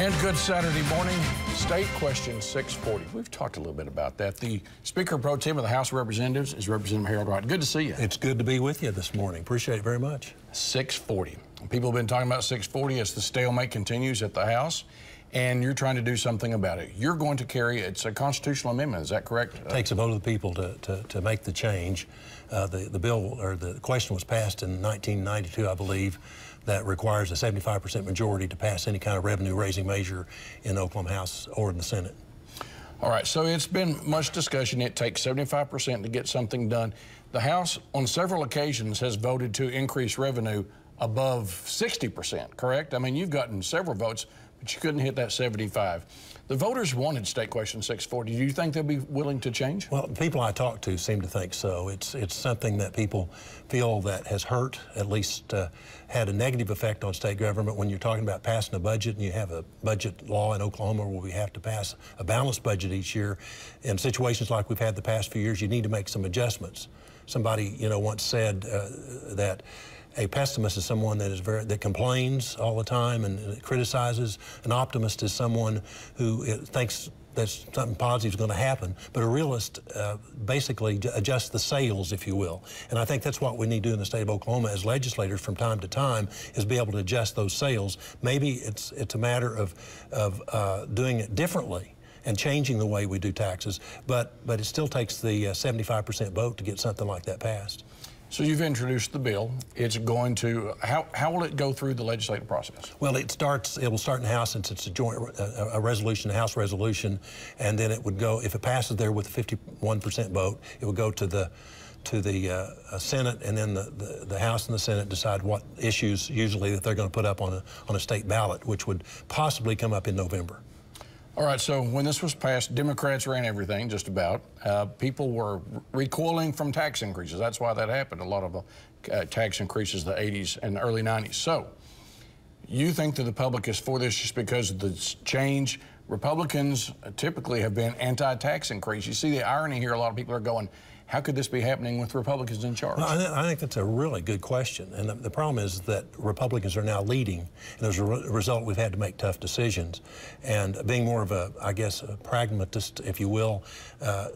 And good Saturday morning. State Question 640. We've talked a little bit about that. The Speaker Pro Tem of the House of Representatives is Representative Harold Wright. Good to see you. It's good to be with you this morning. Appreciate it very much. 640. People have been talking about 640 as the stalemate continues at the House, and you're trying to do something about it. You're going to carry, it's a constitutional amendment, is that correct? It takes a vote of the people to make the change. The bill, or the question, was passed in 1992, I believe, that requires a 75% majority to pass any kind of revenue-raising measure in the Oklahoma House or in the Senate. All right, so it's been much discussion. It takes 75% to get something done. The House, on several occasions, has voted to increase revenue above 60%, correct? I mean, you've gotten several votes, but you couldn't hit that 75. The voters wanted State Question 640. Do you think they'll be willing to change? Well, the people I talk to seem to think so. It's something that people feel that has hurt, at least had a negative effect on state government. When you're talking about passing a budget and you have a budget law in Oklahoma where we have to pass a balanced budget each year, in situations like we've had the past few years, you need to make some adjustments. Somebody, once said that a pessimist is someone that complains all the time and criticizes. An optimist is someone who thinks that something positive is going to happen. But a realist basically adjusts the sails, if you will. And I think that's what we need to do in the state of Oklahoma as legislators from time to time, is be able to adjust those sails. Maybe it's a matter of doing it differently and changing the way we do taxes. But it still takes the 75% vote to get something like that passed. So you've introduced the bill. It's going to, how will it go through the legislative process? Well, it will start in the House, since it's a joint resolution, a House resolution, and then it would go, if it passes there with a 51% vote, it would go to the Senate, and then the House and the Senate decide what issues usually that they're going to put up on a state ballot, which would possibly come up in November. All right, so when this was passed, Democrats ran everything, just about. People were recoiling from tax increases. That's why that happened, a lot of tax increases in the 80s and early 90s. So you think that the public is for this just because of the change? Republicans typically have been anti-tax increase. You see the irony here. A lot of people are going, how could this be happening with Republicans in charge? Well, I think that's a really good question. And the problem is that Republicans are now leading. And as a result, we've had to make tough decisions. And being more of a pragmatist, if you will,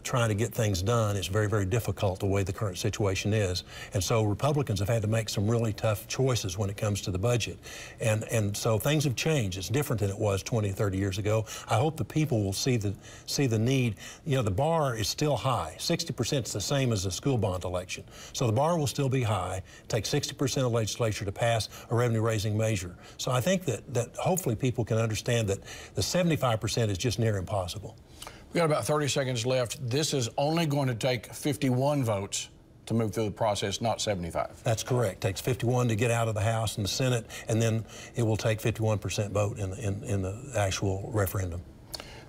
trying to get things done is very, very difficult the way the current situation is. And so Republicans have had to make some really tough choices when it comes to the budget. And so things have changed. It's different than it was 20, 30 years ago. I hope the people will see the need. The bar is still high. 60% is the same as a school bond election. So the bar will still be high. It takes 60% of the legislature to pass a revenue-raising measure. So I think that hopefully people can understand that the 75% is just near impossible. We've got about 30 seconds left. This is only going to take 51 votes to move through the process, not 75. That's correct. It takes 51 to get out of the House and the Senate, and then it will take 51% vote in the actual referendum.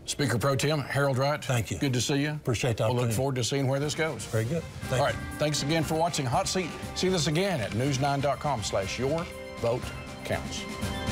Speaker Pro Tem Harold Wright. Thank you. Good to see you. Appreciate the opportunity. We'll look forward to seeing where this goes. Very good. All right. Thanks again for watching Hot Seat. See this again at news9.com/yourvotecounts.